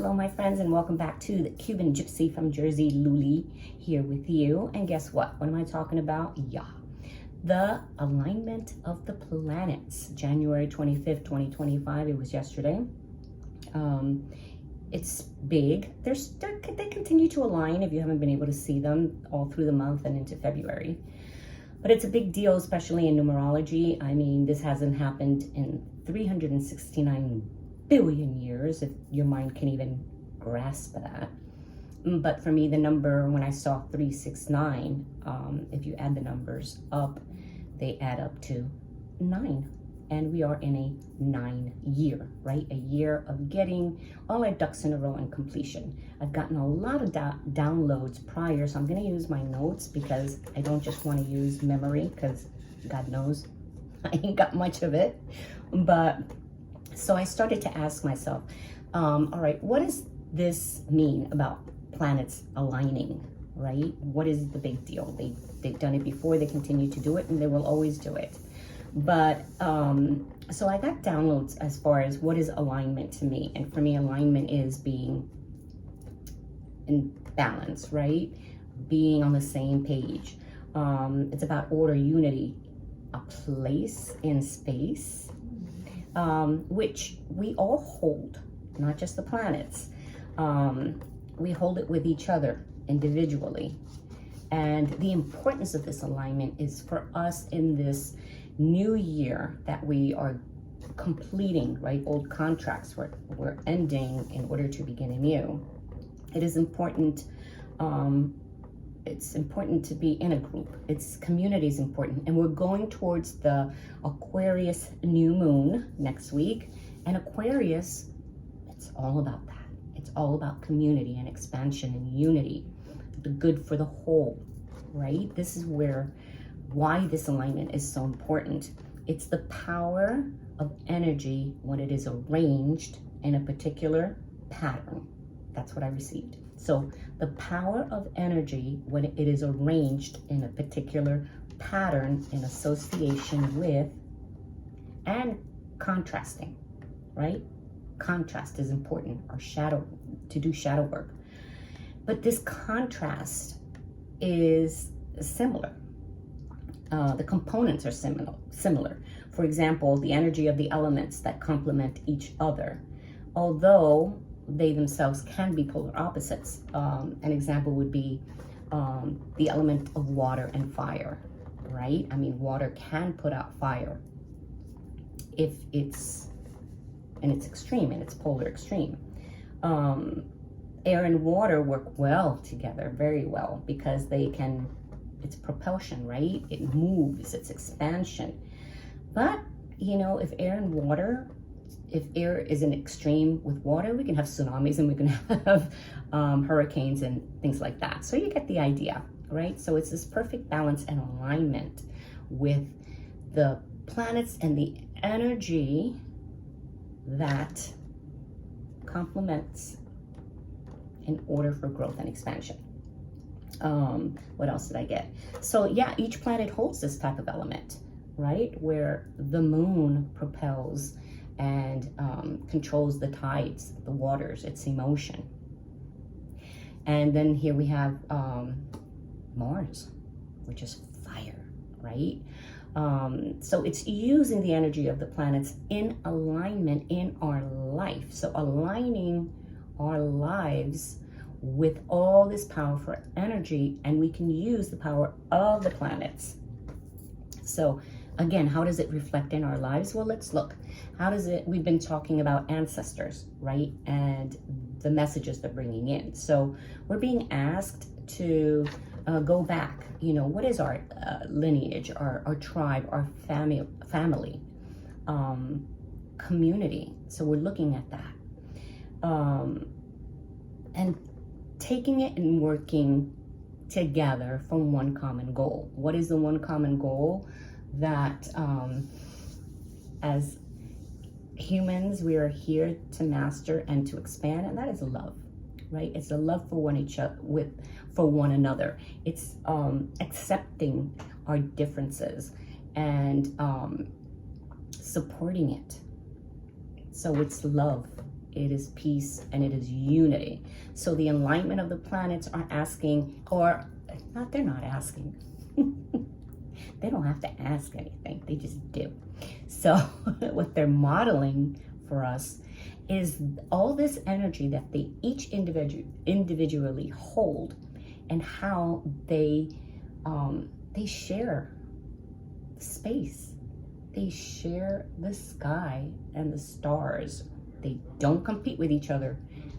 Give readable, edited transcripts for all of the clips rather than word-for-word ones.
Hello, my friends, and welcome back to the Cuban Gypsy from Jersey, Luli, here with you. And guess what? What am I talking about? Yeah, the alignment of the planets. January 25th, 2025. It was yesterday. It's big. They continue to align if you haven't been able to see them all through the month and into February. But it's a big deal, especially in numerology. I mean, this hasn't happened in 369 billion years, if your mind can even grasp that. But for me, the number, when I saw 369, if you add the numbers up, they add up to 9. And we are in a 9 year, right? A year of getting all our ducks in a row and completion. I've gotten a lot of downloads prior, so I'm going to use my notes because I don't just want to use memory, because God knows I ain't got much of it. But so I started to ask myself, all right, what does this mean about planets aligning, right? What is the big deal? They've done it before, they continue to do it, and they will always do it. But so I got downloads as far as what is alignment to me. And for me, alignment is being in balance, right? Being on the same page. It's about order, unity, a place in space, which we all hold, not just the planets. We hold it with each other individually. And the importance of this alignment is for us in this new year that we are completing, right? Old contracts we're ending in order to begin anew. It is important. It's important to be in a group. It's community is important. And we're going towards the Aquarius new moon next week. And Aquarius, it's all about that. It's all about community and expansion and unity, the good for the whole, right? This is why this alignment is so important. It's the power of energy when it is arranged in a particular pattern. That's what I received. So the power of energy when it is arranged in a particular pattern in association with and contrasting, right? Contrast is important, or shadow, to do shadow work. But this contrast is similar. The components are similar. For example, the energy of the elements that complement each other, although they themselves can be polar opposites. An example would be the element of water and fire, right? I mean, water can put out fire if it's extreme, and it's polar extreme. Air and water work well together, very well, because it's propulsion, right? It moves, it's expansion. But, if air is an extreme with water, we can have tsunamis and we can have hurricanes and things like that. So you get the idea, right? So it's this perfect balance and alignment with the planets and the energy that complements in order for growth and expansion. What else did I get? So yeah, each planet holds this type of element, right? Where the moon propels and controls the tides, the waters, its emotion. And then here we have Mars, which is fire, right? So it's using the energy of the planets in alignment in our life. So aligning our lives with all this powerful energy, and we can use the power of the planets. So again, how does it reflect in our lives? Well, let's look. We've been talking about ancestors, right? And the messages they're bringing in. So we're being asked to go back. What is our lineage, our tribe, our family, community? So we're looking at that. And taking it and working together for one common goal. What is the one common goal that as humans we are here to master and to expand? And that is love, right? It's a love for one another. It's accepting our differences and supporting it. So it's love. it is peace, and it is unity. So the alignment of the planets are asking, or not, they're not asking. They don't have to ask anything, they just do. So what they're modeling for us is all this energy that they each individually hold, and how they share space. They share the sky and the stars. They don't compete with each other.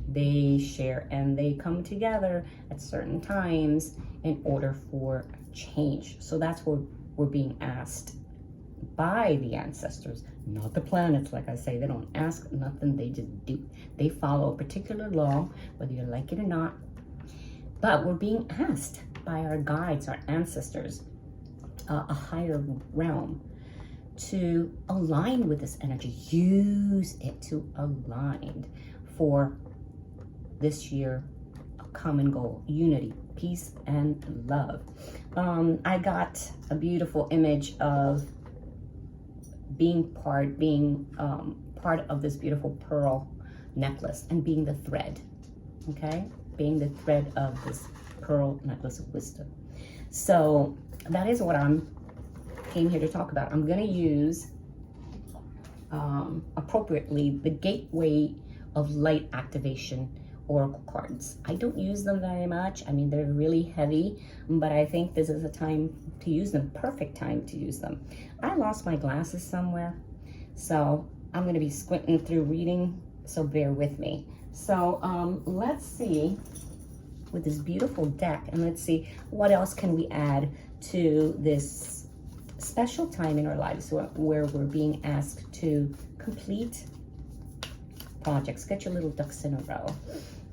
They share, and they come together at certain times in order for change. So that's what we're being asked by the ancestors, not the planets. Like I say, they don't ask nothing, they just do. They follow a particular law, whether you like it or not. But we're being asked by our guides, our ancestors, a higher realm, to align with this energy. Use it to align for this year, a common goal: unity, peace, and love. I got a beautiful image of being part of this beautiful pearl necklace, and being the thread, okay? Being the thread of this pearl necklace of wisdom. So that is what came here to talk about. I'm gonna use appropriately the Gateway of Light Activation Oracle cards. I don't use them very much. I mean, they're really heavy, but I think this is a time to use them, perfect time to use them. I lost my glasses somewhere, so I'm gonna be squinting through reading, so bear with me. So let's see with this beautiful deck, and let's see what else can we add to this special time in our lives where we're being asked to complete projects. Get your little ducks in a row.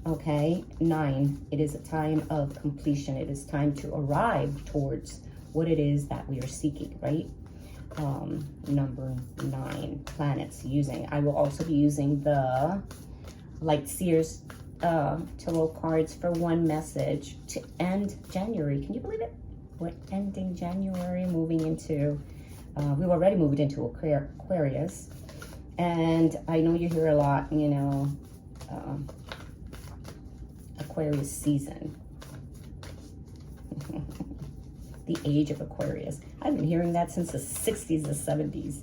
Okay, 9, it is a time of completion. It is time to arrive towards what it is that we are seeking, right? Number 9, planets using. I will also be using the Light Seers tarot cards for one message to end January. Can you believe it? We're ending January, moving into, we've already moved into Aquarius. And I know you hear a lot, you know, Aquarius season. The age of Aquarius. I've been hearing that since the 60s, the 70s.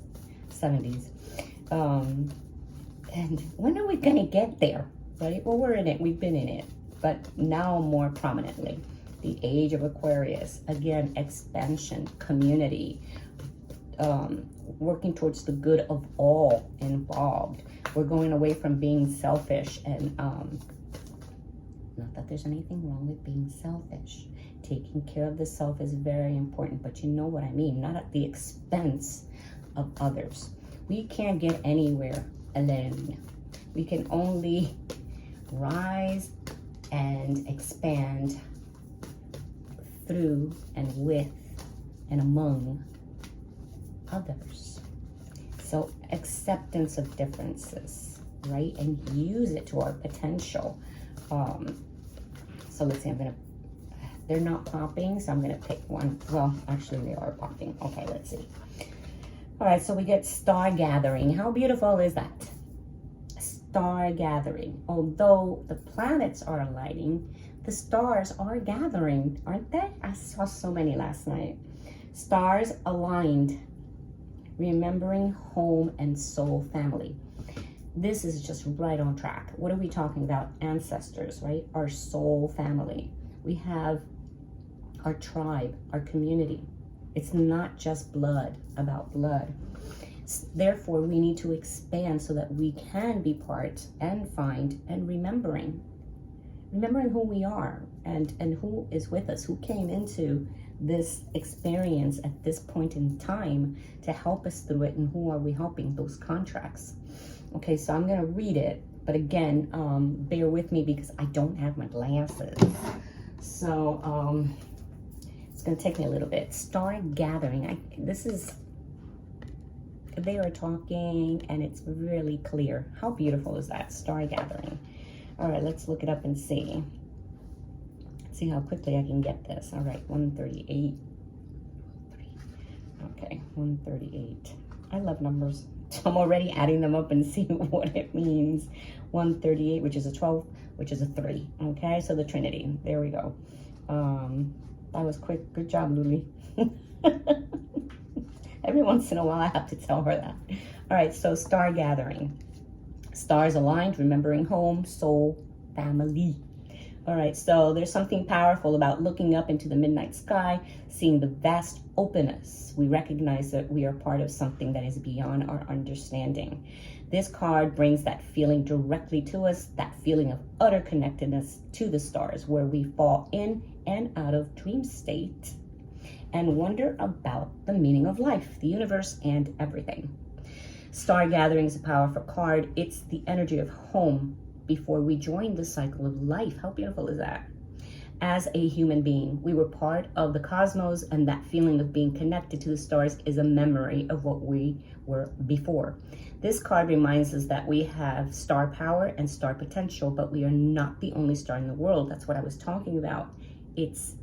And when are we gonna get there, right? Well, we're in it, we've been in it, but now more prominently. The age of Aquarius, again, expansion, community, working towards the good of all involved. We're going away from being selfish, and not that there's anything wrong with being selfish. Taking care of the self is very important, but you know what I mean, not at the expense of others. We can't get anywhere alone. We can only rise and expand through and with and among others. So acceptance of differences, right? And use it to our potential. So let's see, they're not popping, so I'm gonna pick one. Well, actually they are popping. Okay, let's see. All right, so we get Star Gathering. How beautiful is that? Star Gathering. Although the planets are aligning, the stars are gathering, aren't they? I saw so many last night. Stars aligned, remembering home and soul family. This is just right on track. What are we talking about? Ancestors, right? Our soul family. We have our tribe, our community. It's not just blood, about blood. Therefore, we need to expand so that we can be part and find and remembering who we are and who is with us, who came into this experience at this point in time to help us through it, and who are we helping, those contracts. Okay, so I'm gonna read it, but again, bear with me because I don't have my glasses. So it's gonna take me a little bit. Star Gathering, they are talking and it's really clear. How beautiful is that? Star Gathering. All right, let's look it up and see. See how quickly I can get this. All right, 138. Okay, 138. I love numbers. So I'm already adding them up and see what it means. 138, which is a 12, which is a 3. Okay, so the Trinity. There we go. That was quick. Good job, Luli. Every once in a while, I have to tell her that. All right, so star gathering. Stars aligned, remembering home, soul, family. All right, so there's something powerful about looking up into the midnight sky, seeing the vast openness. We recognize that we are part of something that is beyond our understanding. This card brings that feeling directly to us, that feeling of utter connectedness to the stars, where we fall in and out of dream state and wonder about the meaning of life, the universe, and everything. Star gathering is a powerful card. It's the energy of home before we join the cycle of life. How beautiful is that? As a human being, we were part of the cosmos, and that feeling of being connected to the stars is a memory of what we were before. This card reminds us that we have star power and star potential, but we are not the only star in the world. That's what I was talking about. It's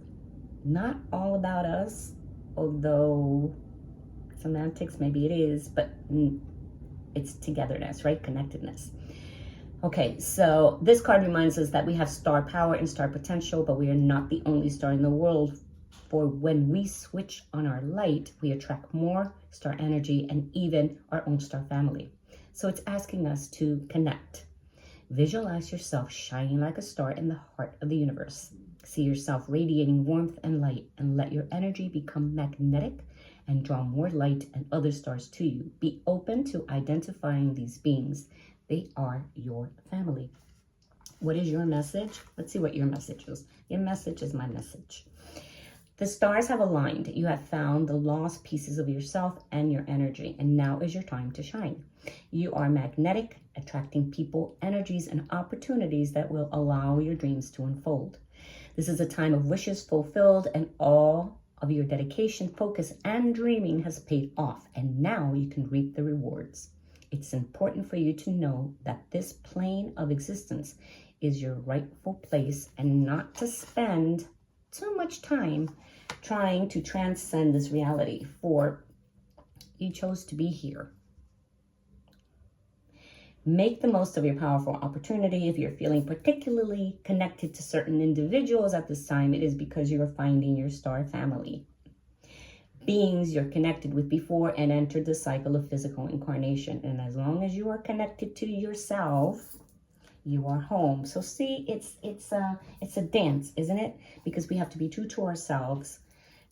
not all about us, although semantics, maybe it is, but it's togetherness, right? Connectedness. Okay, so this card reminds us that we have star power and star potential, but we are not the only star in the world. For when we switch on our light, we attract more star energy and even our own star family. So it's asking us to connect. Visualize yourself shining like a star in the heart of the universe. See yourself radiating warmth and light, and let your energy become magnetic and draw more light and other stars to you. Be open to identifying these beings. They are your family. What is your message? Let's see what your message is. Your message is my message. The stars have aligned. You have found the lost pieces of yourself and your energy, and now is your time to shine. You are magnetic, attracting people, energies, and opportunities that will allow your dreams to unfold. This is a time of wishes fulfilled, and all of your dedication, focus, and dreaming has paid off, and now you can reap the rewards. It's important for you to know that this plane of existence is your rightful place, and not to spend too much time trying to transcend this reality, for you chose to be here. Make the most of your powerful opportunity. If you're feeling particularly connected to certain individuals at this time, it is because you are finding your star family. Beings you're connected with before and entered the cycle of physical incarnation. And as long as you are connected to yourself, you are home. So see, it's a dance, isn't it? Because we have to be true to ourselves,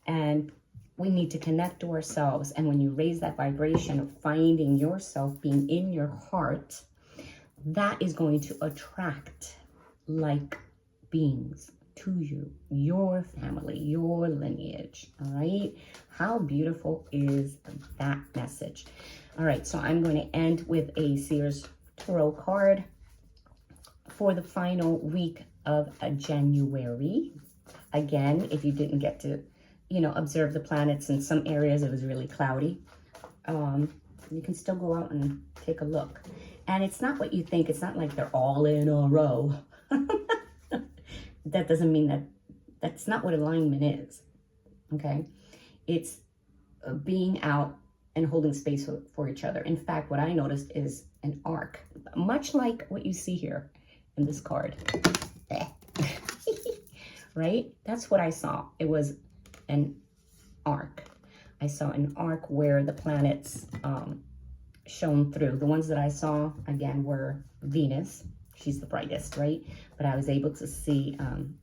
and we need to connect to ourselves. And when you raise that vibration of finding yourself, being in your heart, that is going to attract like beings to you, your family, your lineage. All right. How beautiful is that message? All right. So I'm going to end with a Sears Tarot card for the final week of January. Again, if you didn't get to, observe the planets in some areas, it was really cloudy. You can still go out and take a look. And it's not what you think. It's not like they're all in a row. That doesn't mean that's not what alignment is. Okay. It's being out and holding space for each other. In fact, what I noticed is an arc, much like what you see here in this card. Right? That's what I saw. It was an arc. I saw an arc where the planets shone through. The ones that I saw, again, were Venus. She's the brightest, right? But I was able to see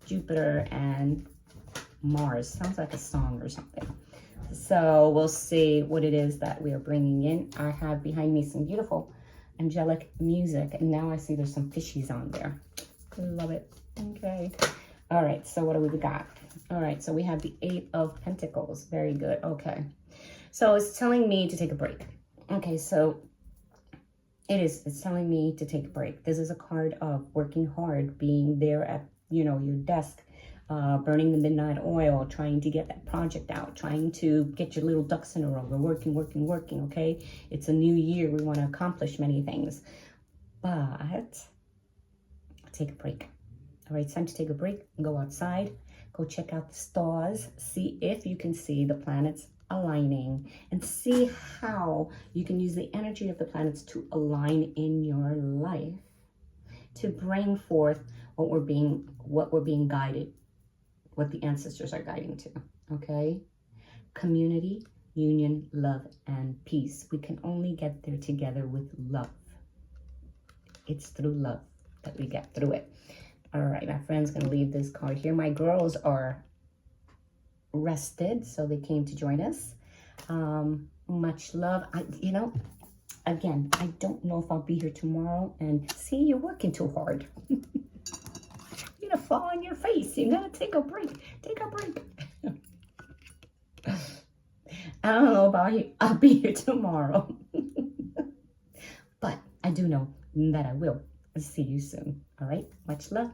Jupiter and Mars. Sounds like a song or something. So we'll see what it is that we are bringing in. I have behind me some beautiful angelic music, and now I see there's some fishies on there. Love it. Okay. All right, so what do we got? All right, so we have the 8 of Pentacles. Very good. Okay. So it's telling me to take a break. Okay, so it's telling me to take a break. This is a card of working hard, being there at, your desk, burning the midnight oil, trying to get that project out, trying to get your little ducks in a row. We're working, okay? It's a new year. We want to accomplish many things. But take a break. All right, it's time to take a break and go outside. Go check out the stars. See if you can see the planets aligning, and see how you can use the energy of the planets to align in your life to bring forth what we're being guided, what the ancestors are guiding to. Okay? Community, union, love, and peace. We can only get there together with love. It's through love that we get through it. All right, my friend's gonna leave this card here. My girls are rested, so they came to join us. Much love. Again, I don't know if I'll be here tomorrow. And see, you're working too hard. You're gonna fall on your face. You gotta take a break. Take a break. I don't know about you. I'll be here tomorrow. But I do know that I will see you soon. All right? Much love.